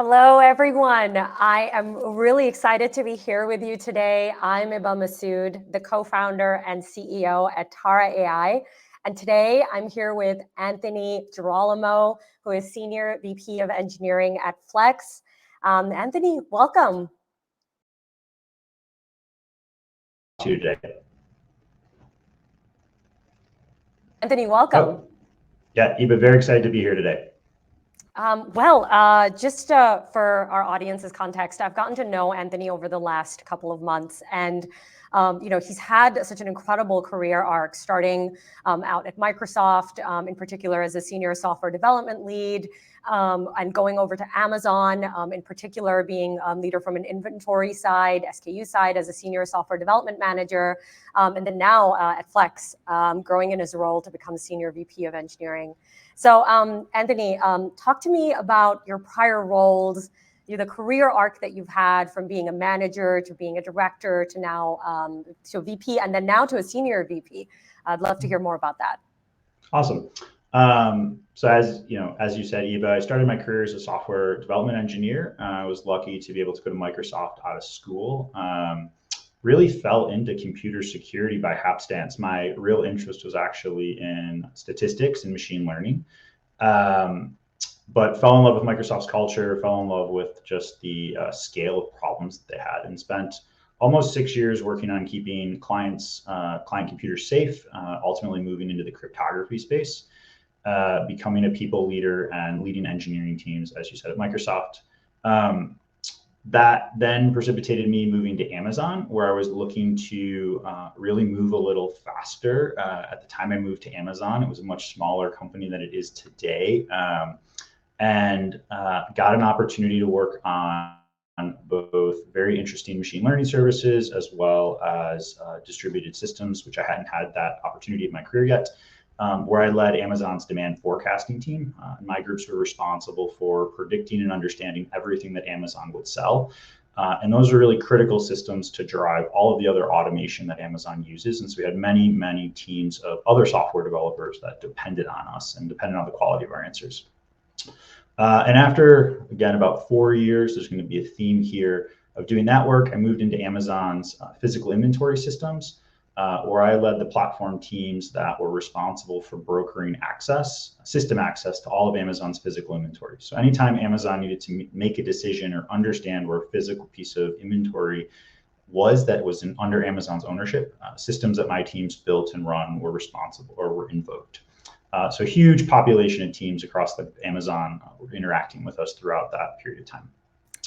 Hello, everyone. I am really excited to be here with you today. I'm Iba Masood, the co-founder and CEO at Tara AI. And today I'm here with Anthony Girolamo, who is Senior VP of Engineering at FLEXE. Anthony, welcome. Today. Anthony, welcome. Oh, yeah, Iba, very excited to be here today. Just for our audience's context, I've gotten to know Anthony over the last couple of months, and he's had such an incredible career arc, starting out at Microsoft, in particular as a senior software development lead, and going over to Amazon, in particular being leader from an inventory side, SKU side, as a senior software development manager, and then now at FLEXE, growing in his role to become Senior VP of Engineering. So, Anthony, talk to me about your prior roles, the career arc that you've had from being a manager to being a director to now to a VP, and then now to a senior VP. I'd love to hear more about that. Awesome. So as you said, Eva, I started my career as a software development engineer. I was lucky to be able to go to Microsoft out of school. Really fell into computer security by hapstance. My real interest was actually in statistics and machine learning, but fell in love with Microsoft's culture, fell in love with just the scale of problems that they had, and spent almost 6 years working on keeping client computers safe, ultimately moving into the cryptography space, becoming a people leader and leading engineering teams, as you said, at Microsoft. That then precipitated me moving to Amazon, where I was looking to really move a little faster. At the time I moved to Amazon, it was a much smaller company than it is today, and got an opportunity to work on both very interesting machine learning services as well as distributed systems, which I hadn't had that opportunity in my career yet. Where I led Amazon's demand forecasting team. My groups were responsible for predicting and understanding everything that Amazon would sell. And those are really critical systems to drive all of the other automation that Amazon uses. And so we had many, many teams of other software developers that depended on us and depended on the quality of our answers. And after, again, about 4 years, there's going to be a theme here of doing that work. I moved into Amazon's physical inventory systems, where I led the platform teams that were responsible for brokering system access to all of Amazon's physical inventory. So anytime Amazon needed to make a decision or understand where a physical piece of inventory was that was under Amazon's ownership, systems that my teams built and run were responsible or were invoked. So huge population of teams across the Amazon were interacting with us throughout that period of time.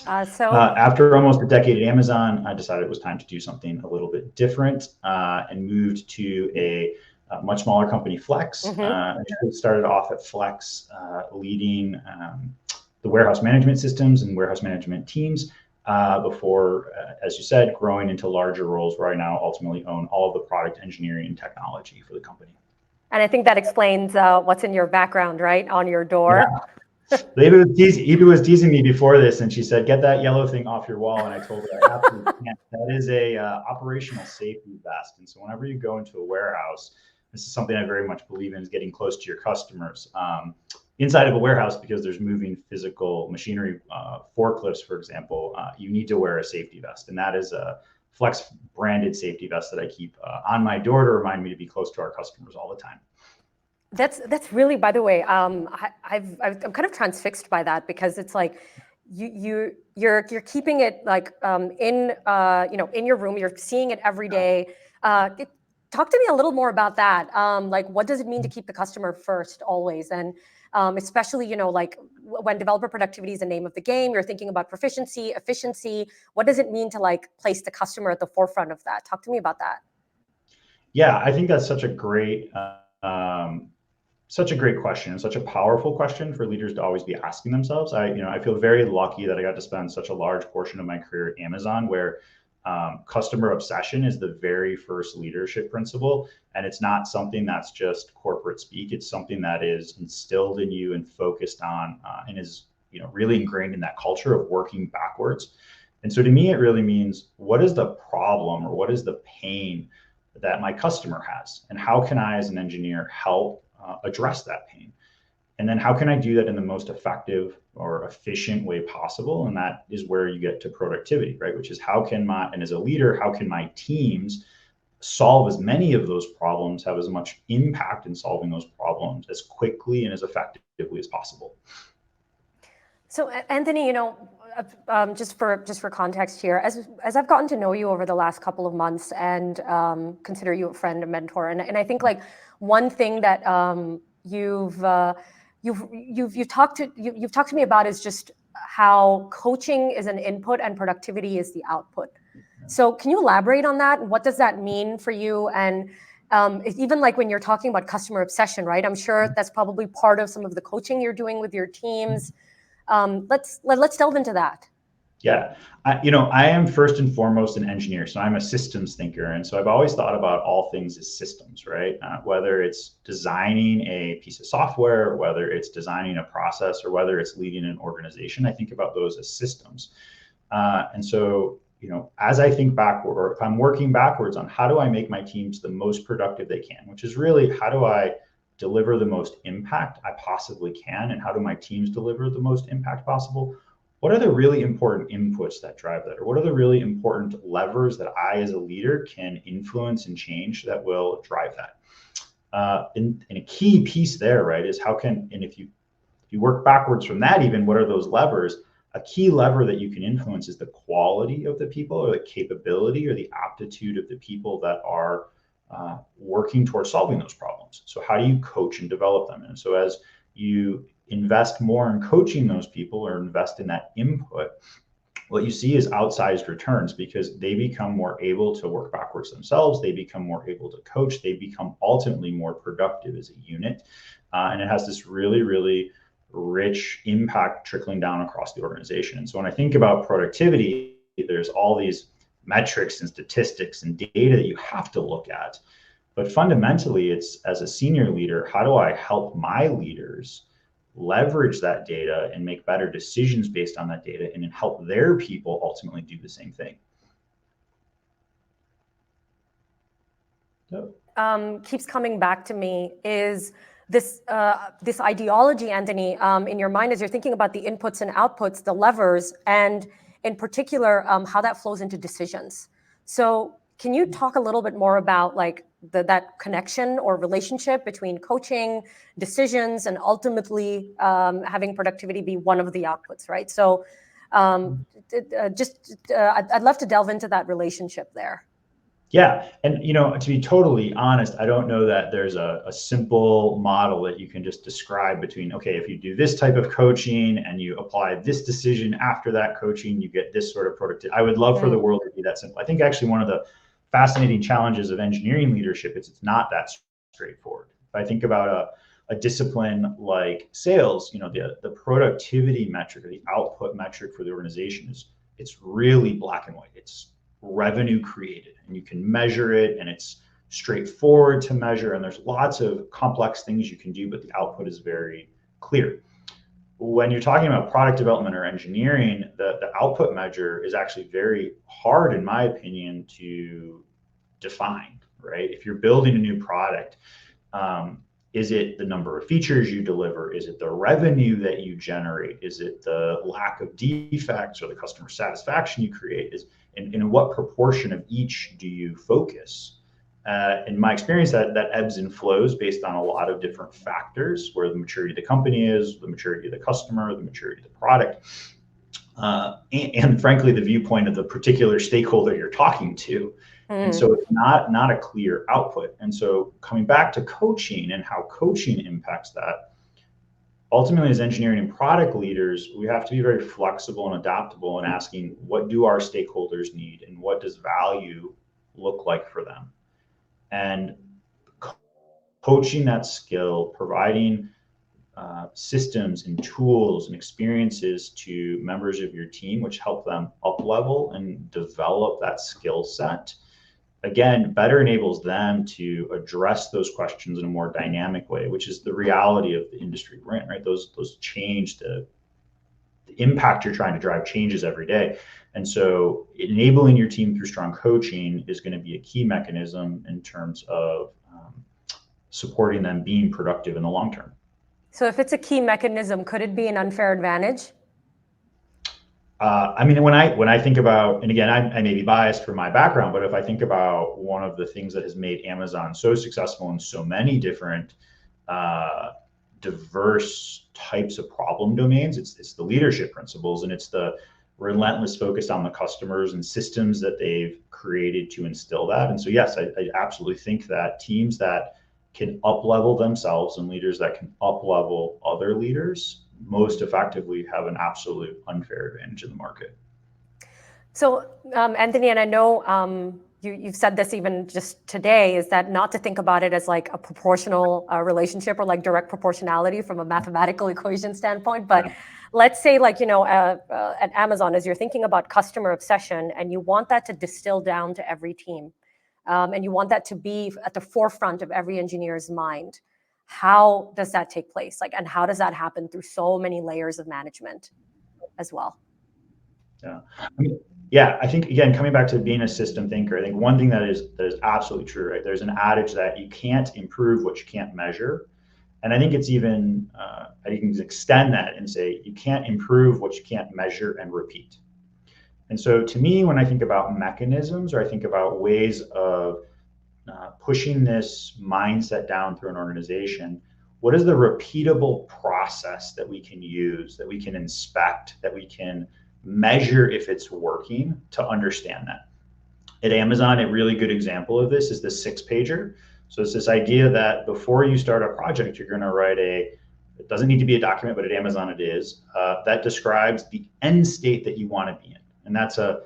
After almost a decade at Amazon, I decided it was time to do something a little bit different, and moved to a much smaller company, FLEXE. I started off at FLEXE, leading the warehouse management systems and warehouse management teams before, as you said, growing into larger roles where I now ultimately own all of the product engineering and technology for the company. And I think that explains what's in your background, right, on your door. Yeah. Eva was teasing me before this, and she said, "Get that yellow thing off your wall." And I told her, "I absolutely can't." That is a operational safety vest. And so whenever you go into a warehouse, this is something I very much believe in, is getting close to your customers. Inside of a warehouse, because there's moving physical machinery, forklifts, for example, you need to wear a safety vest. And that is a FLEXE branded safety vest that I keep on my door to remind me to be close to our customers all the time. That's really, by the way, I'm kind of transfixed by that, because it's like you're keeping it like in your room. You're seeing it every day. Talk to me a little more about that. Like, what does it mean to keep the customer first always, and especially like when developer productivity is the name of the game, you're thinking about proficiency, efficiency. What does it mean to like place the customer at the forefront of that? Talk to me about that. Yeah, I think that's such a great question, and such a powerful question for leaders to always be asking themselves. I feel very lucky that I got to spend such a large portion of my career at Amazon, where customer obsession is the very first leadership principle. And it's not something that's just corporate speak. It's something that is instilled in you and focused on, and is really ingrained in that culture of working backwards. And so to me, it really means, what is the problem, or what is the pain that my customer has, and how can I as an engineer help address that pain? And then how can I do that in the most effective or efficient way possible? And that is where you get to productivity, right? Which is and as a leader, how can my teams solve as many of those problems, have as much impact in solving those problems as quickly and as effectively as possible? So Anthony, just for context here, as I've gotten to know you over the last couple of months and consider you a friend, a mentor, and I think like one thing that you've talked to me about is just how coaching is an input and productivity is the output. So can you elaborate on that? What does that mean for you? And even like when you're talking about customer obsession, right? I'm sure that's probably part of some of the coaching you're doing with your teams. Let's delve into that. Yeah, I am first and foremost an engineer, so I'm a systems thinker, and so I've always thought about all things as systems, right? Whether it's designing a piece of software, whether it's designing a process, or whether it's leading an organization, I think about those as systems. And so, as I think backward, or if I'm working backwards on how do I make my teams the most productive they can, which is really how do I deliver the most impact I possibly can, and how do my teams deliver the most impact possible? What are the really important inputs that drive that? Or what are the really important levers that I as a leader can influence and change that will drive that? And a key piece there, right, is if you work backwards from that even, what are those levers? A key lever that you can influence is the quality of the people, or the capability or the aptitude of the people that are working towards solving those problems. So how do you coach and develop them? And so as you invest more in coaching those people, or invest in that input, what you see is outsized returns, because they become more able to work backwards themselves. They become more able to coach. They become ultimately more productive as a unit. And it has this really, really rich impact trickling down across the organization. And so when I think about productivity, there's all these metrics and statistics and data that you have to look at. But fundamentally, it's, as a senior leader, how do I help my leaders leverage that data and make better decisions based on that data, and then help their people ultimately do the same thing? Keeps coming back to me is this ideology, Anthony, in your mind as you're thinking about the inputs and outputs, the levers, and in particular, how that flows into decisions. So can you talk a little bit more about like that connection or relationship between coaching, decisions, and ultimately having productivity be one of the outputs, right? So I'd love to delve into that relationship there. Yeah, and to be totally honest, I don't know that there's a simple model that you can just describe between, okay, if you do this type of coaching and you apply this decision after that coaching, you get this sort of productivity. I would love for the world to be that simple. I think actually one of the fascinating challenges of engineering leadership is it's not that straightforward. If I think about a discipline like sales, the productivity metric, or the output metric for the organization it's really black and white. It's revenue created, and you can measure it, and it's straightforward to measure, and there's lots of complex things you can do, but the output is very clear. When you're talking about product development or engineering, the output measure is actually very hard, in my opinion, to define, right? If you're building a new product, is it the number of features you deliver? Is it the revenue that you generate? Is it the lack of defects or the customer satisfaction you create? And in what proportion of each do you focus? In my experience, that ebbs and flows based on a lot of different factors, where the maturity of the company is, the maturity of the customer, the maturity of the product, and frankly, the viewpoint of the particular stakeholder you're talking to. And so it's not a clear output. And so coming back to coaching and how coaching impacts that, ultimately, as engineering and product leaders, we have to be very flexible and adaptable in asking, what do our stakeholders need, and what does value look like for them? And coaching that skill, providing systems and tools and experiences to members of your team, which help them up level and develop that skill set, again, better enables them to address those questions in a more dynamic way, which is the reality of the industry we're in, right? Those change, the impact you're trying to drive changes every day. And so enabling your team through strong coaching is going to be a key mechanism in terms of supporting them being productive in the long term. So if it's a key mechanism, could it be an unfair advantage? I mean, when I think about, and again, I may be biased for my background, but if I think about one of the things that has made Amazon so successful in so many different diverse types of problem domains, it's the leadership principles, and it's the relentless focus on the customers and systems that they've created to instill that. And so, yes, I absolutely think that teams that can up-level themselves and leaders that can up-level other leaders most effectively have an absolute unfair advantage in the market. So, Anthony, and I know you've said this even just today, is that not to think about it as like a proportional relationship or like direct proportionality from a mathematical equation standpoint. But let's say, like, at Amazon, as you're thinking about customer obsession and you want that to distill down to every team, and you want that to be at the forefront of every engineer's mind, how does that take place? Like, and how does that happen through so many layers of management as well? Yeah. I mean, yeah, I think, again, coming back to being a system thinker, I think one thing that is absolutely true, right? There's an adage that you can't improve what you can't measure. And I think it's even, I can extend that and say you can't improve what you can't measure and repeat. And so to me, when I think about mechanisms, or I think about ways of pushing this mindset down through an organization, what is the repeatable process that we can use, that we can inspect, that we can measure if it's working, to understand that? At Amazon, a really good example of this is the 6-pager. So it's this idea that before you start a project, you're going to write it doesn't need to be a document, but at Amazon it is, that describes the end state that you want to be in. And that's a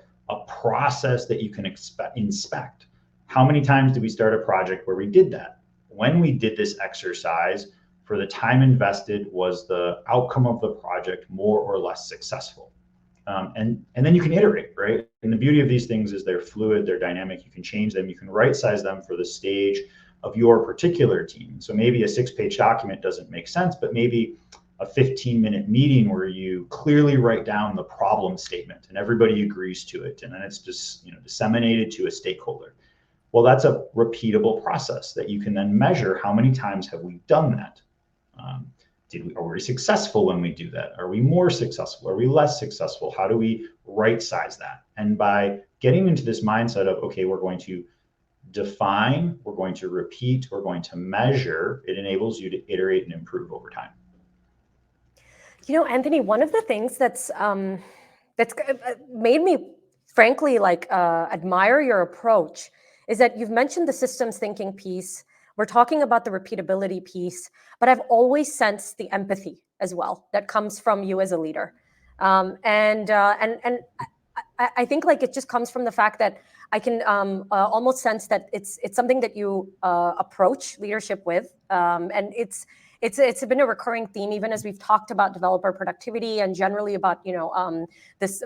process that you can inspect. How many times did we start a project where we did that? When we did this exercise, for the time invested, was the outcome of the project more or less successful? And then you can iterate, right? And the beauty of these things is they're fluid, they're dynamic, you can change them, you can right size them for the stage of your particular team. So maybe a 6-page document doesn't make sense, but maybe a 15-minute meeting where you clearly write down the problem statement and everybody agrees to it, and then it's just disseminated to a stakeholder. Well, that's a repeatable process that you can then measure. How many times have we done that? Are we successful when we do that? Are we more successful? Are we less successful? How do we right size that? And by getting into this mindset of, okay, we're going to define, we're going to repeat, we're going to measure, it enables you to iterate and improve over time. Anthony, one of the things that's made me, frankly, admire your approach is that you've mentioned the systems thinking piece. We're talking about the repeatability piece, but I've always sensed the empathy as well that comes from you as a leader. And I think like it just comes from the fact that I can almost sense that it's something that you approach leadership with, and it's been a recurring theme even as we've talked about developer productivity and generally about this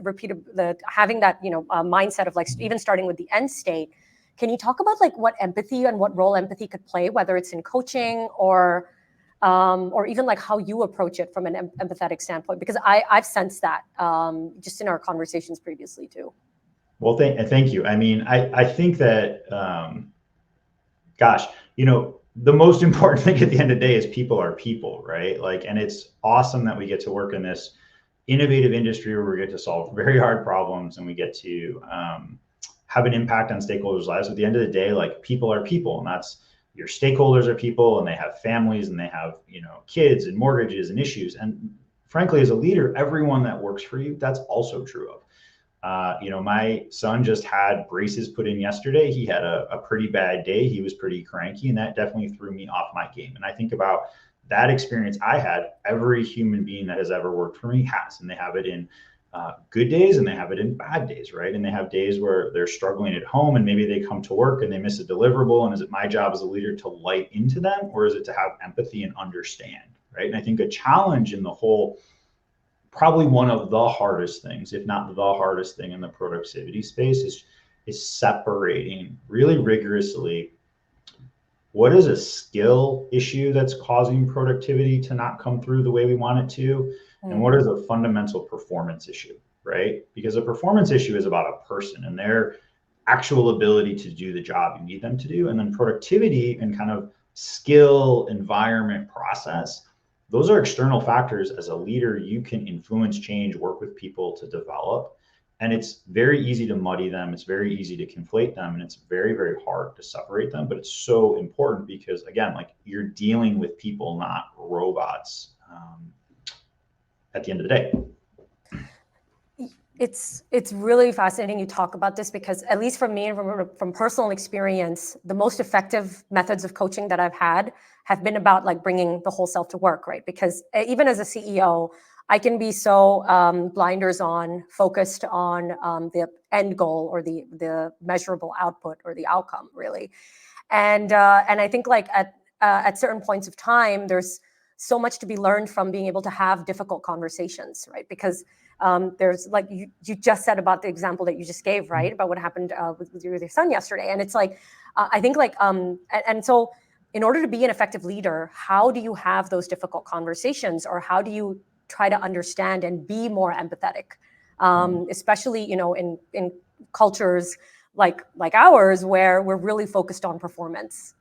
having that mindset of like even starting with the end state. Can you talk about like what empathy and what role empathy could play, whether it's in coaching or even like how you approach it from an empathetic standpoint? Because I've sensed that just in our conversations previously too. Well, thank you. I mean, I think that, gosh, the most important thing at the end of the day is people are people, right? Like, and it's awesome that we get to work in this innovative industry where we get to solve very hard problems and we get to have an impact on stakeholders' lives. At the end of the day, like, people are people, and that's your stakeholders are people, and they have families, and they have kids and mortgages and issues. And frankly, as a leader, everyone that works for you, that's also true of. My son just had braces put in yesterday. He had a pretty bad day. He was pretty cranky, and that definitely threw me off my game. And I think about that experience I had. Every human being that has ever worked for me has, and they have it in good days and they have it in bad days, right? And they have days where they're struggling at home and maybe they come to work and they miss a deliverable. And is it my job as a leader to light into them, or is it to have empathy and understand, right? And I think a challenge in the whole, probably one of the hardest things, if not the hardest thing in the productivity space, is separating really rigorously what is a skill issue that's causing productivity to not come through the way we want it to, and what is a fundamental performance issue, right? Because a performance issue is about a person and their actual ability to do the job you need them to do. And then productivity and kind of skill, environment, process, those are external factors. As a leader, you can influence change, work with people to develop. And it's very easy to muddy them. It's very easy to conflate them. And it's very, very hard to separate them. But it's so important because, again, like you're dealing with people, not robots at the end of the day. It's really fascinating you talk about this because, at least from me and from personal experience, the most effective methods of coaching that I've had have been about like bringing the whole self to work, right? Because even as a CEO, I can be so blinders on, focused on the end goal or the measurable output or the outcome, really. And I think like at certain points of time, there's so much to be learned from being able to have difficult conversations, right? Because there's like you just said about the example that you just gave, right? About what happened with your son yesterday. And it's like, I think like, and so in order to be an effective leader, how do you have those difficult conversations, or how do you try to understand and be more empathetic? Especially, you know, in cultures like ours, where we're really focused on performance.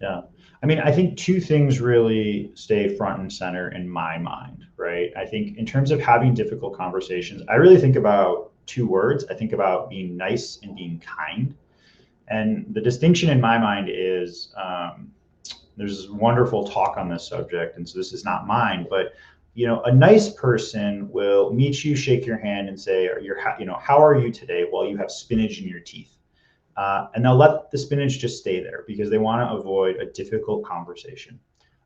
Yeah. I mean, I think two things really stay front and center in my mind, right? I think in terms of having difficult conversations, I really think about two words. I think about being nice and being kind. And the distinction in my mind is there's wonderful talk on this subject. And so this is not mine, but you know, a nice person will meet you, shake your hand, and say, how are you today? Well, you have spinach in your teeth. And they'll let the spinach just stay there because they want to avoid a difficult conversation.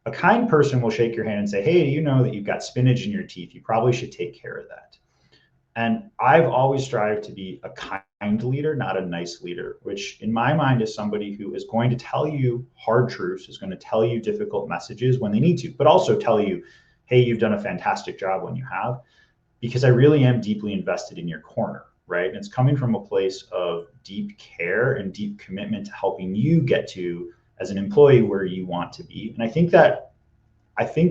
A kind person will shake your hand and say, hey, do you know that you've got spinach in your teeth? You probably should take care of that. And I've always strived to be a kind leader, not a nice leader, which in my mind is somebody who is going to tell you hard truths, is going to tell you difficult messages when they need to, but also tell you, hey, you've done a fantastic job when you have, because I really am deeply invested in your corner. Right? And it's coming from a place of deep care and deep commitment to helping you get to, as an employee, where you want to be. And I think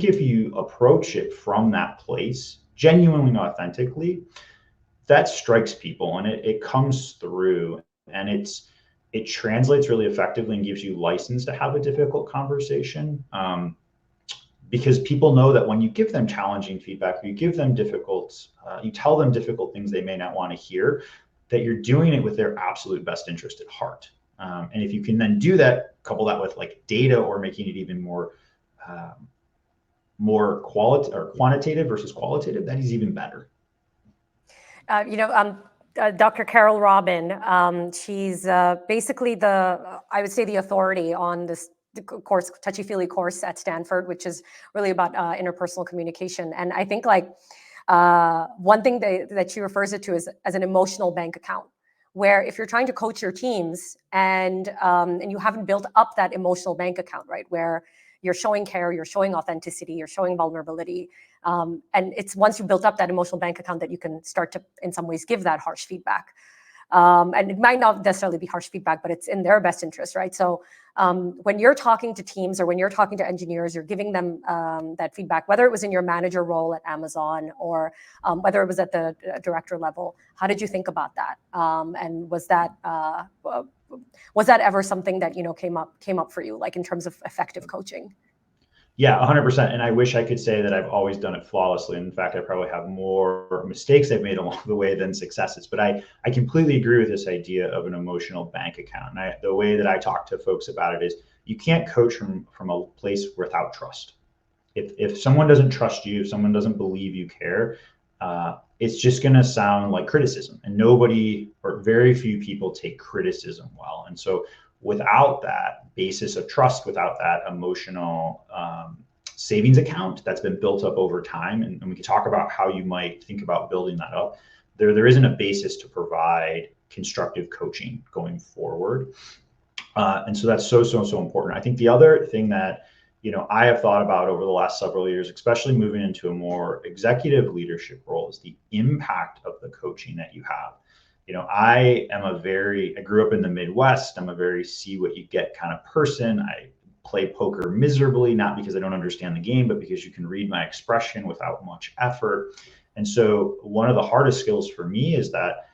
if you approach it from that place, genuinely and authentically, that strikes people, and it comes through, and it translates really effectively and gives you license to have a difficult conversation. Because people know that when you give them challenging feedback, or you give them you tell them difficult things they may not want to hear, that you're doing it with their absolute best interest at heart. And if you can then do that, couple that with like data, or making it even more quantitative versus qualitative, that is even better. Dr. Carol Robin, she's basically I would say the authority on this course, touchy-feely course at Stanford, which is really about interpersonal communication. And I think like one thing that she refers it to is as an emotional bank account, where if you're trying to coach your teams and you haven't built up that emotional bank account, right, where you're showing care, you're showing authenticity, you're showing vulnerability, and it's once you built up that emotional bank account that you can start to, in some ways, give that harsh feedback. And it might not necessarily be harsh feedback, but it's in their best interest, right? So when you're talking to teams, or when you're talking to engineers, you're giving them that feedback, whether it was in your manager role at Amazon, or whether it was at the director level. How did you think about that? And was that ever something that came up for you, like in terms of effective coaching? Yeah, 100%. And I wish I could say that I've always done it flawlessly. In fact, I probably have more mistakes I've made along the way than successes. But I completely agree with this idea of an emotional bank account. And the way that I talk to folks about it is, you can't coach from a place without trust. If someone doesn't trust you, if someone doesn't believe you care, it's just going to sound like criticism. And nobody, or very few people, take criticism well. And so without that basis of trust, without that emotional savings account that's been built up over time, and we can talk about how you might think about building that up, there isn't a basis to provide constructive coaching going forward. And so that's so important. I think the other thing that I have thought about over the last several years, especially moving into a more executive leadership role, is the impact of the coaching that you have. I grew up in the Midwest. I'm a very see what you get kind of person. I play poker miserably, not because I don't understand the game, but because you can read my expression without much effort. And so one of the hardest skills for me is that,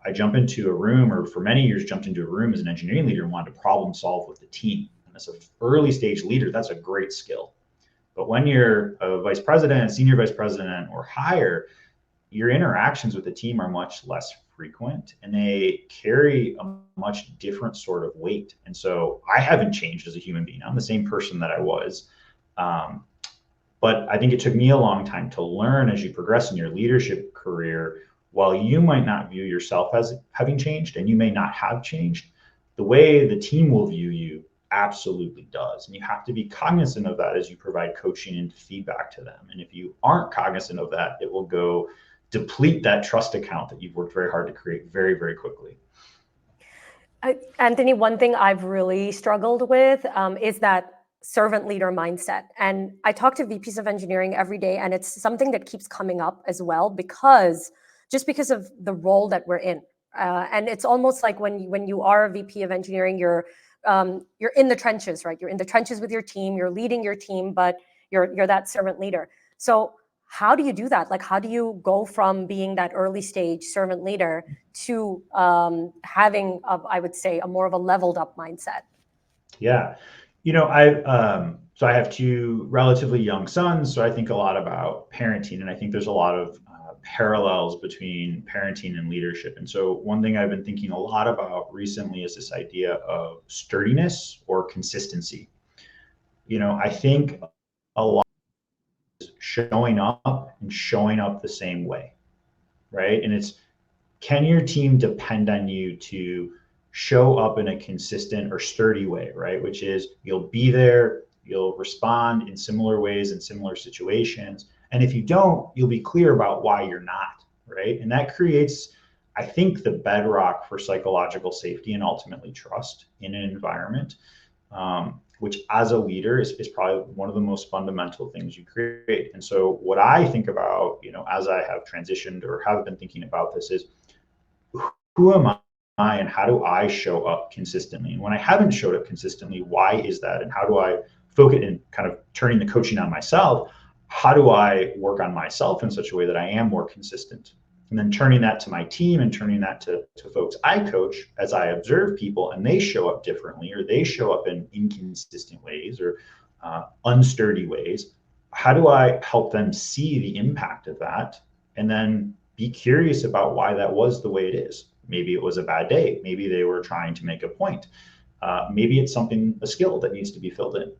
I jump into a room, or for many years jumped into a room as an engineering leader and wanted to problem solve with the team. And as an early stage leader, that's a great skill. But when you're a vice president, senior vice president, or higher, your interactions with the team are much less frequent and they carry a much different sort of weight. And so I haven't changed as a human being. I'm the same person that I was. But I think it took me a long time to learn as you progress in your leadership career, while you might not view yourself as having changed and you may not have changed, the way the team will view you absolutely does. And you have to be cognizant of that as you provide coaching and feedback to them. And if you aren't cognizant of that, it will go deplete that trust account that you've worked very hard to create very, very quickly. Anthony, one thing I've really struggled with is that servant leader mindset. And I talk to VPs of engineering every day, and it's something that keeps coming up as well, because of the role that we're in. And it's almost like when you are a VP of engineering, you're in the trenches, right? You're in the trenches with your team, you're leading your team, but you're that servant leader. So how do you do that? Like, how do you go from being that early stage servant leader to having, I would say, a more of a leveled up mindset? Yeah. So I have two relatively young sons, so I think a lot about parenting, and I think there's a lot of parallels between parenting and leadership. And so one thing I've been thinking a lot about recently is this idea of sturdiness or consistency. I think a lot is showing up and showing up the same way, right? And it's, can your team depend on you to show up in a consistent or sturdy way, right? Which is, you'll be there, you'll respond in similar ways in similar situations. And if you don't, you'll be clear about why you're not, right? And that creates, I think, the bedrock for psychological safety and ultimately trust in an environment, which as a leader is probably one of the most fundamental things you create. And so what I think about, as I have transitioned or have been thinking about this is, who am I and how do I show up consistently? And when I haven't showed up consistently, why is that? And how do I focus in kind of turning the coaching on myself? How do I work on myself in such a way that I am more consistent? And then turning that to my team and turning that to folks I coach as I observe people and they show up differently, or they show up in inconsistent ways or unsturdy ways. How do I help them see the impact of that and then be curious about why that was the way it is? Maybe it was a bad day. Maybe they were trying to make a point. Maybe it's a skill that needs to be filled in.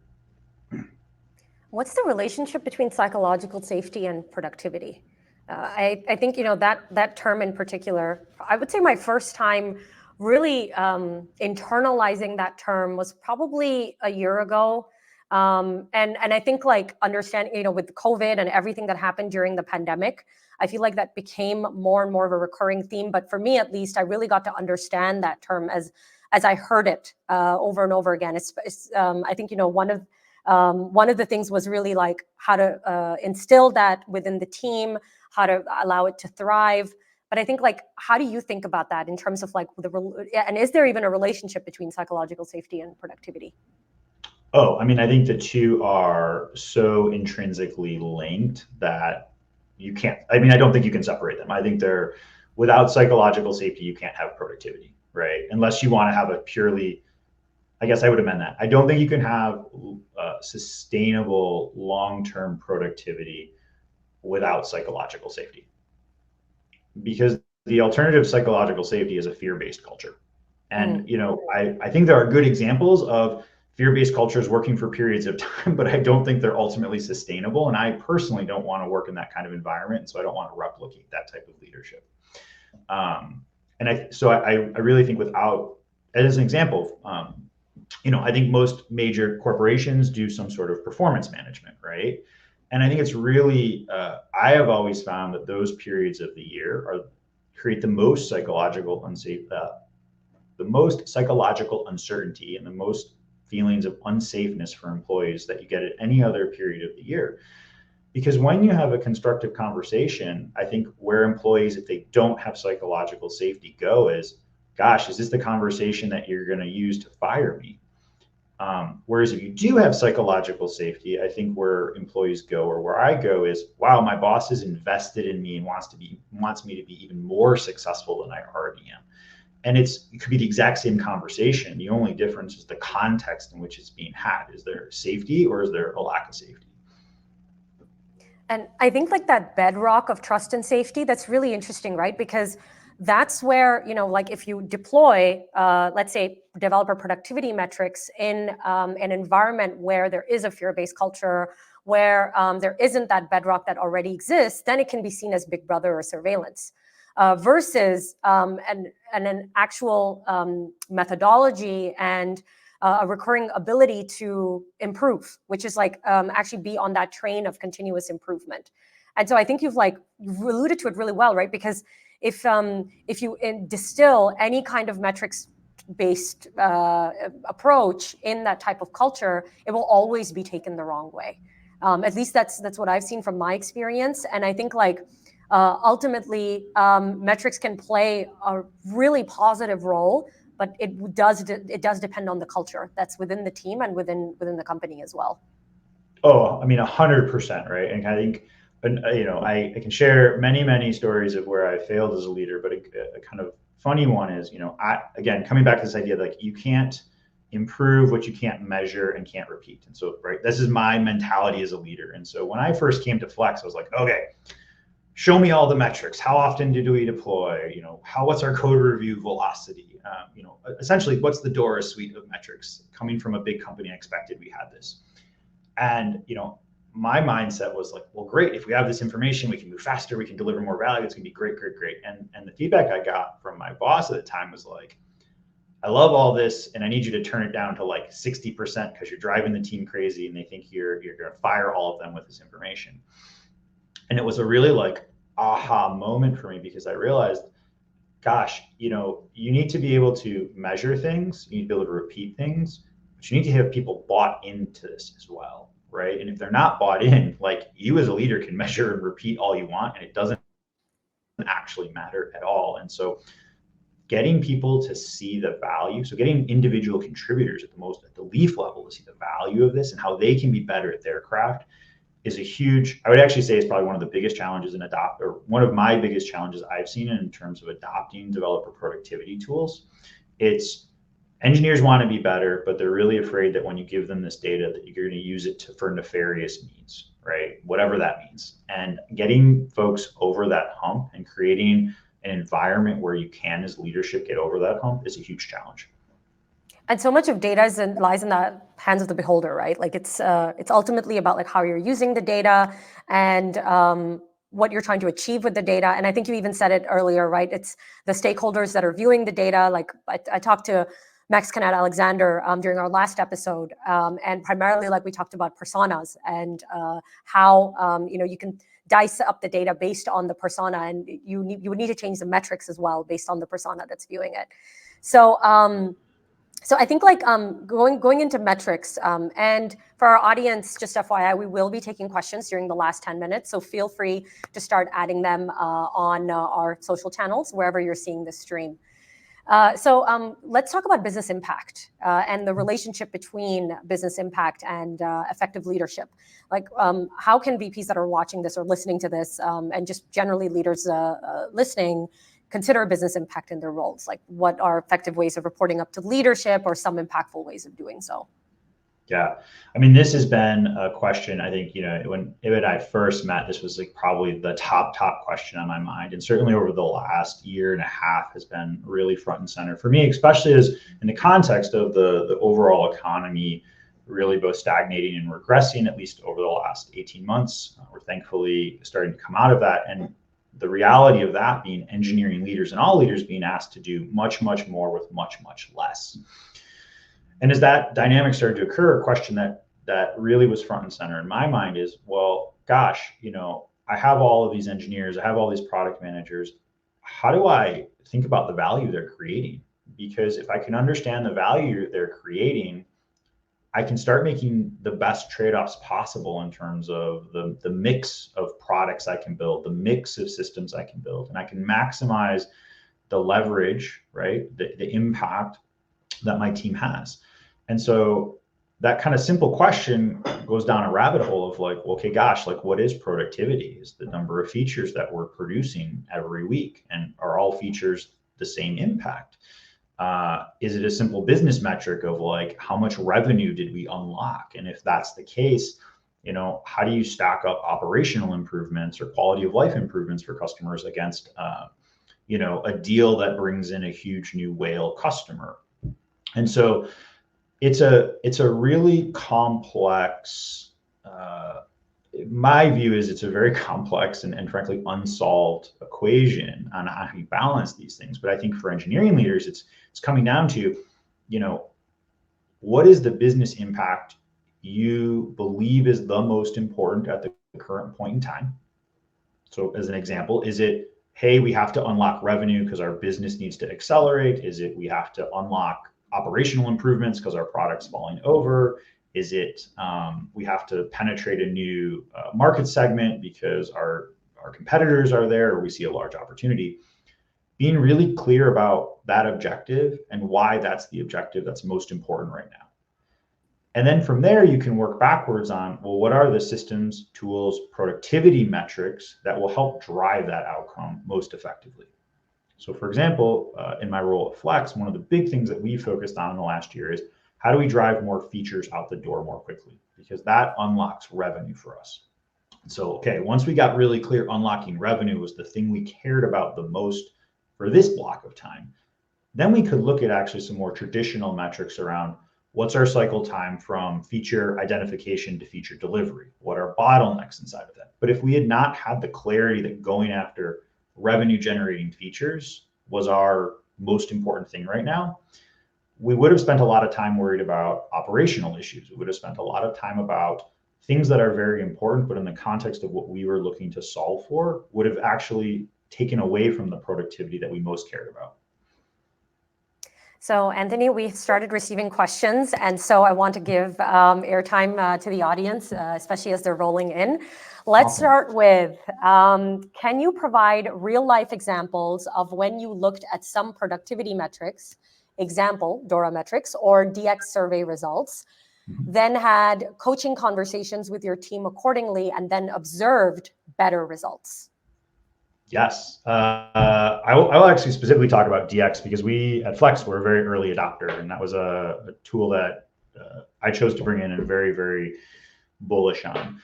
What's the relationship between psychological safety and productivity? I think, that term in particular, I would say my first time really internalizing that term was probably a year ago. And I think understanding, with COVID and everything that happened during the pandemic, I feel like that became more and more of a recurring theme. But for me, at least, I really got to understand that term as I heard it over and over again. I think, one of the things was really like how to instill that within the team, how to allow it to thrive. But I think how do you think about that in terms of and is there even a relationship between psychological safety and productivity? Oh, I think the two are so intrinsically linked that you can't, I don't think you can separate them. I think without psychological safety, you can't have productivity, right? Unless you want to have a purely, I guess I would amend that. I don't think you can have sustainable long-term productivity without psychological safety, because the alternative psychological safety is a fear-based culture. And, I think there are good examples of fear-based cultures working for periods of time, but I don't think they're ultimately sustainable. And I personally don't want to work in that kind of environment. And so I don't want to replicate that type of leadership. And I really think as an example, I think most major corporations do some sort of performance management, right? And I think it's really, I have always found that those periods of the year create the most psychological uncertainty and the most feelings of unsafeness for employees that you get at any other period of the year. Because when you have a constructive conversation, I think where employees, if they don't have psychological safety, go is, gosh, is this the conversation that you're going to use to fire me? Whereas if you do have psychological safety, I think where employees go, or where I go, is, wow, my boss is invested in me and wants me to be even more successful than I already am. And it could be the exact same conversation. The only difference is the context in which it's being had. Is there safety or is there a lack of safety? And I think like that bedrock of trust and safety, that's really interesting, right? Because that's where, like if you deploy, let's say, developer productivity metrics in an environment where there is a fear-based culture, where there isn't that bedrock that already exists, then it can be seen as big brother or surveillance. Versus an actual methodology and a recurring ability to improve, which is like actually be on that train of continuous improvement. And so I think you've alluded to it really well, right? Because if you distill any kind of metrics based approach in that type of culture, it will always be taken the wrong way. At least that's what I've seen from my experience. And I think ultimately metrics can play a really positive role, but it does depend on the culture that's within the team and within the company as well. Oh, I mean, 100%, right? And I think, I can share many stories of where I failed as a leader, but a kind of funny one is, again, coming back to this idea, like you can't improve what you can't measure and can't repeat. And so, right, this is my mentality as a leader. And so when I first came to FLEXE, I was like, okay, show me all the metrics. How often do we deploy? What's our code review velocity? Essentially, what's the DORA suite of metrics? Coming from a big company, I expected we had this. And my mindset was like, well, great. If we have this information, we can move faster. We can deliver more value. It's gonna be great. And the feedback I got from my boss at the time was like, I love all this, and I need you to turn it down to like 60% because you're driving the team crazy, and they think you're gonna fire all of them with this information. And it was a really like aha moment for me, because I realized, gosh, you need to be able to measure things, you need to be able to repeat things, but you need to have people bought into this as well, right? And if they're not bought in, like you as a leader can measure and repeat all you want, and it doesn't actually matter at all. And so getting people to see the value, so getting individual contributors at the leaf level to see the value of this and how they can be better at their craft is a huge, I would actually say it's probably one of the biggest challenges one of my biggest challenges I've seen in terms of adopting developer productivity tools. It's engineers want to be better, but they're really afraid that when you give them this data that you're going to use it for nefarious means, right? Whatever that means. And getting folks over that hump and creating an environment where you can, as leadership, get over that hump is a huge challenge. And so much of data lies in the hands of the beholder, right? Like it's ultimately about like how you're using the data and what you're trying to achieve with the data. And I think you even said it earlier, right? It's the stakeholders that are viewing the data. Like I talked to Max Canad Alexander during our last episode, and primarily like we talked about personas and how you can dice up the data based on the persona, and you would need to change the metrics as well based on the persona that's viewing it. So I think like going into metrics, and for our audience, just FYI, we will be taking questions during the last 10 minutes. So feel free to start adding them on our social channels, wherever you're seeing this stream. So let's talk about business impact and the relationship between business impact and effective leadership. Like how can VPs that are watching this or listening to this, and just generally leaders listening, consider business impact in their roles? Like what are effective ways of reporting up to leadership or some impactful ways of doing so? Yeah, I mean, this has been a question, I think, when Ib and I first met, this was like probably the top question on my mind. And certainly over the last year and a half has been really front and center for me, especially as in the context of the overall economy really both stagnating and regressing, at least over the last 18 months. We're thankfully starting to come out of that. And the reality of that being engineering leaders and all leaders being asked to do much more with much less. And as that dynamic started to occur, a question that really was front and center in my mind is, well, gosh, I have all of these engineers, I have all these product managers. How do I think about the value they're creating? Because if I can understand the value they're creating, I can start making the best trade-offs possible in terms of the mix of products I can build, the mix of systems I can build, and I can maximize the leverage, right? The impact that my team has. And so that kind of simple question goes down a rabbit hole of like, okay, gosh, like what is productivity? Is the number of features that we're producing every week, and are all features the same impact? Is it a simple business metric of like how much revenue did we unlock? And if that's the case, how do you stack up operational improvements or quality of life improvements for customers against, a deal that brings in a huge new whale customer? And so it's a really complex, my view is it's a very complex and frankly unsolved equation on how you balance these things. But I think for engineering leaders, it's coming down to, what is the business impact you believe is the most important at the current point in time? So as an example, is it, hey, we have to unlock revenue because our business needs to accelerate? Is it we have to unlock operational improvements because our product's falling over? Is it we have to penetrate a new market segment because our competitors are there, or we see a large opportunity? Being really clear about that objective and why that's the objective that's most important right now. And then from there, you can work backwards on, well, what are the systems, tools, productivity metrics that will help drive that outcome most effectively? So for example, in my role at FLEXE, one of the big things that we focused on in the last year is how do we drive more features out the door more quickly? Because that unlocks revenue for us. So, okay, once we got really clear, unlocking revenue was the thing we cared about the most for this block of time, then we could look at actually some more traditional metrics around what's our cycle time from feature identification to feature delivery? What are bottlenecks inside of that? But if we had not had the clarity that going after revenue generating features was our most important thing right now, we would have spent a lot of time worried about operational issues. We would have spent a lot of time about things that are very important, but in the context of what we were looking to solve for, would have actually taken away from the productivity that we most cared about. So Anthony, we started receiving questions, and so I want to give airtime to the audience, especially as they're rolling in. Let's start with, can you provide real life examples of when you looked at some productivity metrics, example, DORA metrics or DX survey results, then had coaching conversations with your team accordingly, and then observed better results? Yes, I will actually specifically talk about DX because we at FLEXE were a very early adopter, and that was a tool that I chose to bring in and very, very bullish on.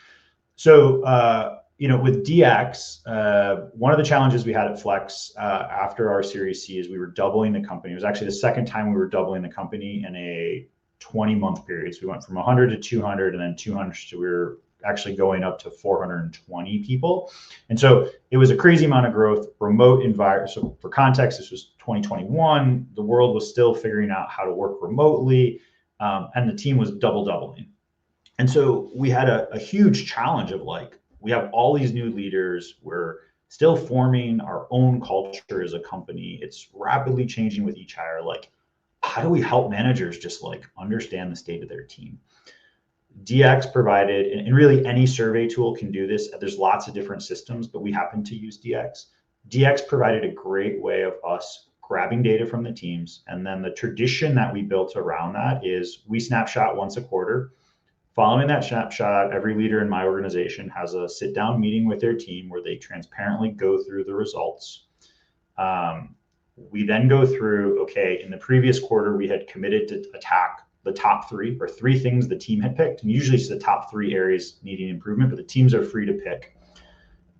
So, with DX, one of the challenges we had at FLEXE after our Series C is we were doubling the company. It was actually the second time we were doubling the company in a 20-month period. So we went from 100 to 200 and then 200 to we were actually going up to 420 people. And so it was a crazy amount of growth, remote environment. So for context, this was 2021. The world was still figuring out how to work remotely, and the team was doubling. And so we had a huge challenge of we have all these new leaders. We're still forming our own culture as a company. It's rapidly changing with each hire. How do we help managers just understand the state of their team? DX provided, and really any survey tool can do this. There's lots of different systems, but we happen to use DX. DX provided a great way of us grabbing data from the teams. And then the tradition that we built around that is we snapshot once a quarter. Following that snapshot, every leader in my organization has a sit down meeting with their team where they transparently go through the results. We then go through, okay, in the previous quarter, we had committed to attack the top three things the team had picked. And usually it's the top 3 areas needing improvement, but the teams are free to pick.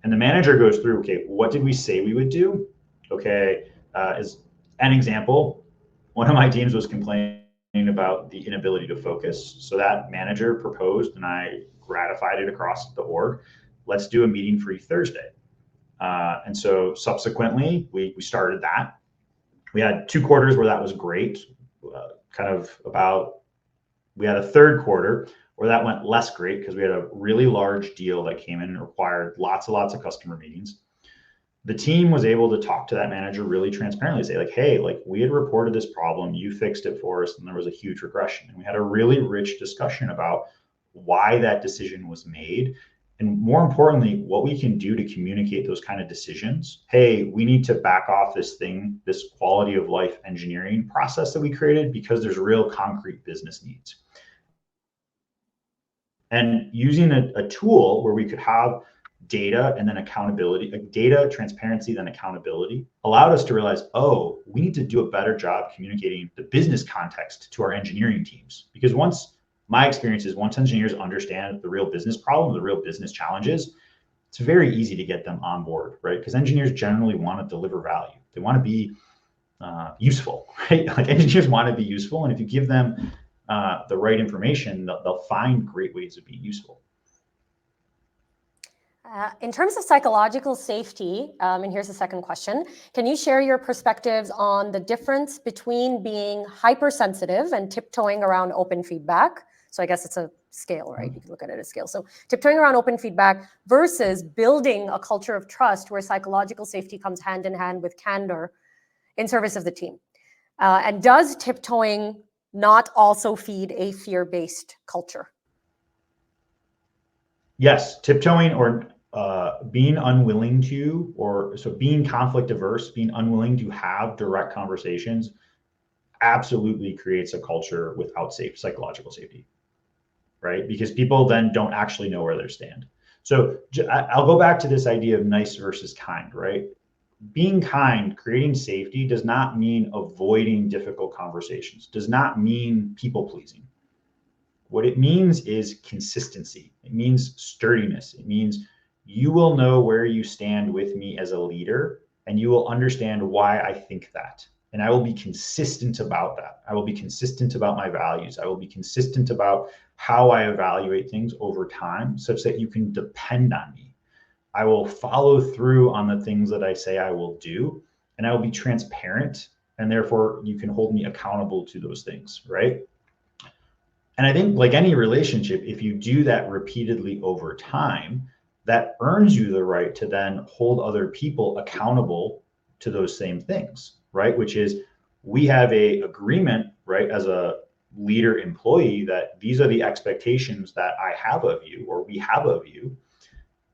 And the manager goes through, okay, what did we say we would do? Okay, as an example, one of my teams was complaining about the inability to focus. So that manager proposed, and I ratified it across the org, let's do a meeting-free Thursday. And so subsequently, we started that. We had 2 quarters where that was great. We had a 3rd quarter where that went less great because we had a really large deal that came in and required lots of customer meetings. The team was able to talk to that manager really transparently, say hey, we had reported this problem, you fixed it for us, and there was a huge regression. And we had a really rich discussion about why that decision was made. And more importantly, what we can do to communicate those kind of decisions. Hey, we need to back off this quality of life engineering process that we created because there's real concrete business needs. And using a tool where we could have data and then accountability, data, transparency, then accountability, allowed us to realize, oh, we need to do a better job communicating the business context to our engineering teams. Because once my experience is once engineers understand the real business problem, the real business challenges, it's very easy to get them on board, right? Because engineers generally want to deliver value. They want to be useful, right? Like engineers want to be useful, and if you give them the right information, they'll find great ways of being useful. In terms of psychological safety, and here's the second question, can you share your perspectives on the difference between being hypersensitive and tiptoeing around open feedback? So I guess it's a scale, right? You can look at it as a scale. So tiptoeing around open feedback versus building a culture of trust where psychological safety comes hand in hand with candor in service of the team. And does tiptoeing not also feed a fear-based culture? Yes, tiptoeing or being unwilling to, or so being conflict averse, being unwilling to have direct conversations absolutely creates a culture without psychological safety, right? Because people then don't actually know where they stand. So I'll go back to this idea of nice versus kind, right? Being kind, creating safety does not mean avoiding difficult conversations, does not mean people pleasing. What it means is consistency. It means sturdiness. It means you will know where you stand with me as a leader, and you will understand why I think that. And I will be consistent about that. I will be consistent about my values. I will be consistent about how I evaluate things over time such that you can depend on me. I will follow through on the things that I say I will do, and I will be transparent, and therefore you can hold me accountable to those things, right? And I think like any relationship, if you do that repeatedly over time, that earns you the right to then hold other people accountable to those same things, right? Which is we have a agreement, right, as a leader employee that these are the expectations that I have of you or we have of you.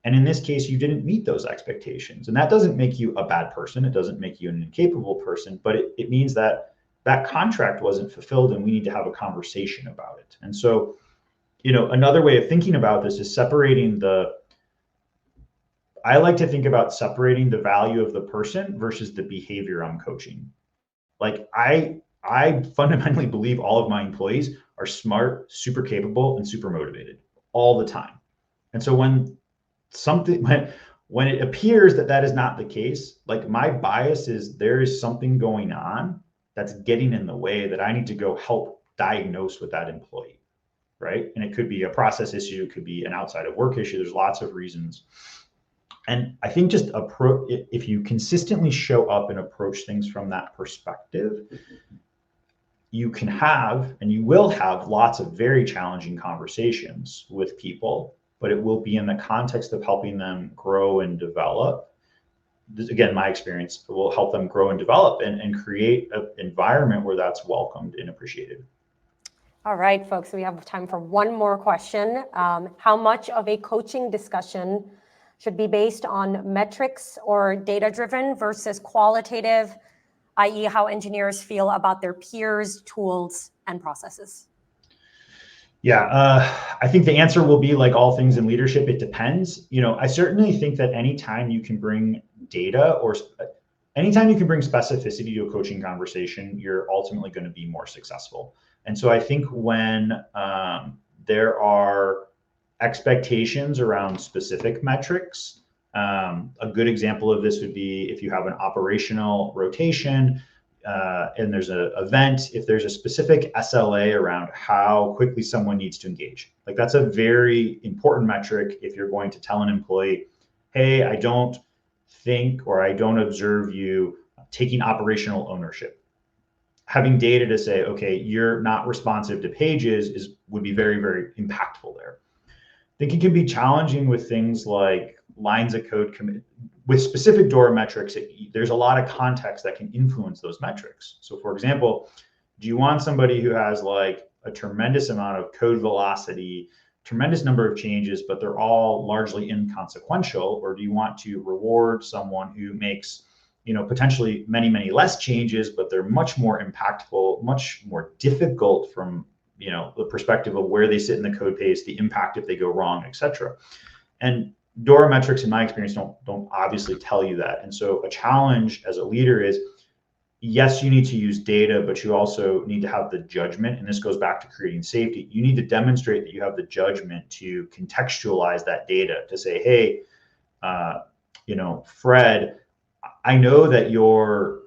And in this case, you didn't meet those expectations. And that doesn't make you a bad person. It doesn't make you an incapable person, but it means that that contract wasn't fulfilled and we need to have a conversation about it. And so, you know, another way of thinking about this is I like to think about separating the value of the person versus the behavior I'm coaching. Like I fundamentally believe all of my employees are smart, super capable, and super motivated all the time. And so when it appears that that is not the case, like my bias is there is something going on that's getting in the way that I need to go help diagnose with that employee, right? And it could be a process issue, it could be an outside of work issue. There's lots of reasons. And I think just if you consistently show up and approach things from that perspective, you can have, and you will have lots of very challenging conversations with people, but it will be in the context of helping them grow and develop. This, again, my experience will help them grow and develop and create an environment where that's welcomed and appreciated. All right, folks, we have time for one more question. How much of a coaching discussion should be based on metrics or data-driven versus qualitative, i.e. how engineers feel about their peers, tools, and processes? Yeah, I think the answer will be like all things in leadership, it depends. You know, I certainly think that anytime you can bring data or anytime you can bring specificity to a coaching conversation, you're ultimately going to be more successful. And so I think when there are expectations around specific metrics, a good example of this would be if you have an operational rotation, and there's an event, if there's a specific SLA around how quickly someone needs to engage. Like that's a very important metric if you're going to tell an employee, hey, I don't think or I don't observe you taking operational ownership. Having data to say, okay, you're not responsive to pages would be very, very impactful there. I think it can be challenging with things like lines of code with specific DORA metrics. There's a lot of context that can influence those metrics. So for example, do you want somebody who has like a tremendous amount of code velocity, tremendous number of changes, but they're all largely inconsequential? Or do you want to reward someone who makes, you know, potentially many, many less changes, but they're much more impactful, much more difficult from, you know, the perspective of where they sit in the code base, the impact if they go wrong, et cetera. And DORA metrics, in my experience, don't obviously tell you that. And so a challenge as a leader is yes, you need to use data, but you also need to have the judgment. And this goes back to creating safety. You need to demonstrate that you have the judgment to contextualize that data to say, hey, Fred, I know that your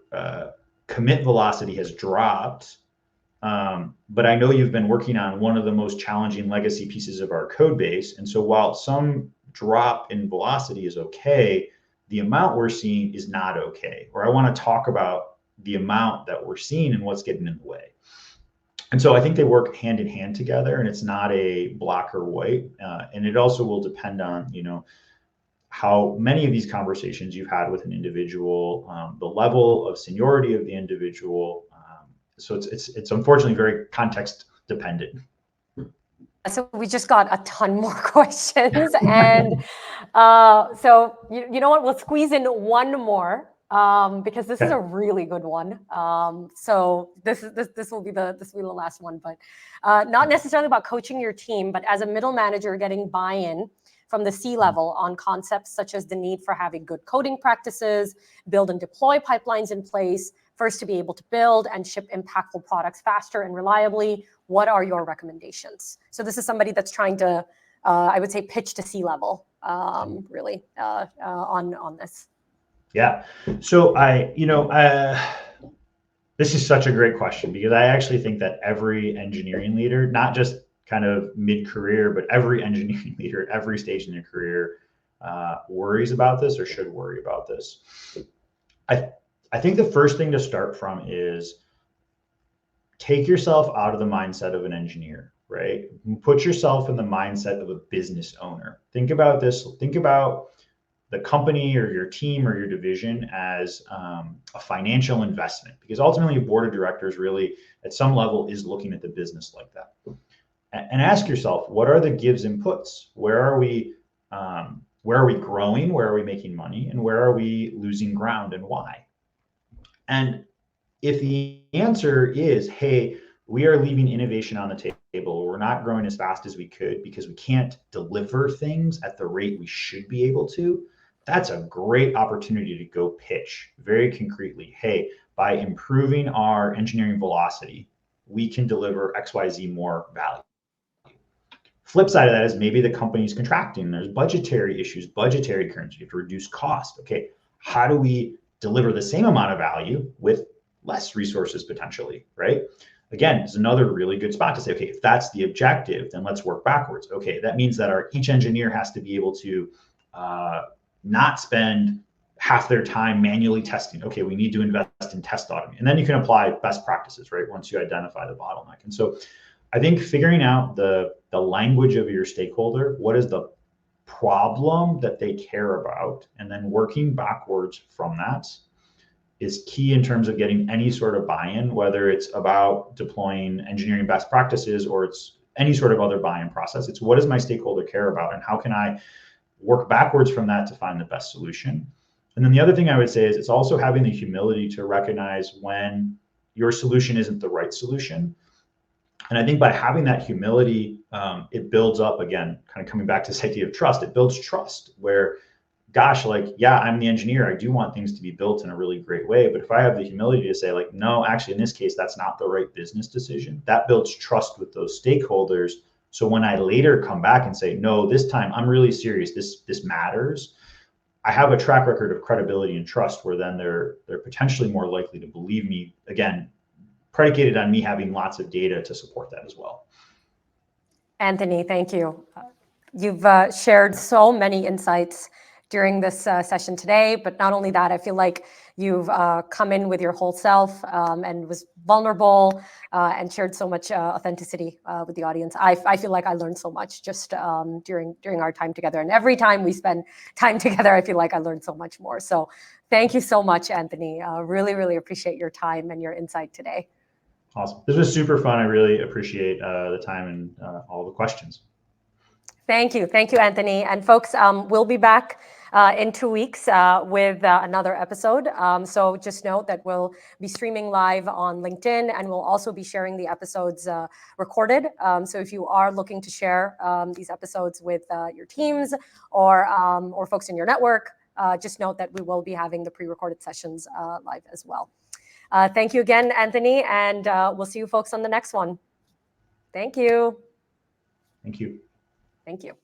commit velocity has dropped, but I know you've been working on one of the most challenging legacy pieces of our code base. And so while some drop in velocity is okay, the amount we're seeing is not okay. Or I want to talk about the amount that we're seeing and what's getting in the way. And so I think they work hand in hand together, and it's not a black or white. And it also will depend on, how many of these conversations you've had with an individual, the level of seniority of the individual. So it's unfortunately very context dependent. So we just got a ton more questions, and so you know what? We'll squeeze in one more because this is a really good one. So this will be the last one, but not necessarily about coaching your team, but as a middle manager, getting buy-in from the C-level on concepts such as the need for having good coding practices, build and deploy pipelines in place, first to be able to build and ship impactful products faster and reliably. What are your recommendations? So this is somebody that's trying to, I would say, pitch to C-level, really, on this. Yeah. So this is such a great question, because I actually think that every engineering leader, not just kind of mid-career, but every engineering leader at every stage in their career worries about this or should worry about this. I think the first thing to start from is take yourself out of the mindset of an engineer, right? Put yourself in the mindset of a business owner. Think about this. Think about the company or your team or your division as a financial investment, because ultimately a board of directors really at some level is looking at the business like that. And ask yourself, what are the gives and puts? Where are we growing? Where are we making money? And where are we losing ground, and why? And if the answer is, hey, we are leaving innovation on the table, we're not growing as fast as we could because we can't deliver things at the rate we should be able to, that's a great opportunity to go pitch very concretely. Hey, by improving our engineering velocity, we can deliver XYZ more value. Flip side of that is maybe the company's contracting, there's budgetary issues, budgetary currency, you have to reduce cost. Okay, how do we deliver the same amount of value with less resources potentially, right? Again, it's another really good spot to say, okay, if that's the objective, then let's work backwards. Okay, that means that each engineer has to be able to not spend half their time manually testing. Okay, we need to invest in test automation. And then you can apply best practices, right? Once you identify the bottleneck. And so I think figuring out the language of your stakeholder, what is the problem that they care about, and then working backwards from that is key in terms of getting any sort of buy-in, whether it's about deploying engineering best practices or it's any sort of other buy-in process. It's what does my stakeholder care about, and how can I work backwards from that to find the best solution? And then the other thing I would say is it's also having the humility to recognize when your solution isn't the right solution. And I think by having that humility, it builds up, again, kind of coming back to this idea of trust, it builds trust where, gosh, like, yeah, I'm the engineer. I do want things to be built in a really great way. But if I have the humility to say, like, no, actually, in this case, that's not the right business decision, that builds trust with those stakeholders. So when I later come back and say, no, this time I'm really serious, this matters, I have a track record of credibility and trust where then they're potentially more likely to believe me, again, predicated on me having lots of data to support that as well. Anthony, thank you. You've shared so many insights during this session today, but not only that, I feel like you've come in with your whole self and was vulnerable and shared so much authenticity with the audience. I feel like I learned so much just during our time together. And every time we spend time together, I feel like I learned so much more. So thank you so much, Anthony. Really, really appreciate your time and your insight today. Awesome. This was super fun. I really appreciate the time and all the questions. Thank you. Thank you, Anthony. And folks, we'll be back in 2 weeks with another episode. So just note that we'll be streaming live on LinkedIn, and we'll also be sharing the episodes recorded. So if you are looking to share these episodes with your teams or folks in your network, just note that we will be having the pre-recorded sessions live as well. Thank you again, Anthony, and we'll see you folks on the next one. Thank you. Thank you. Thank you.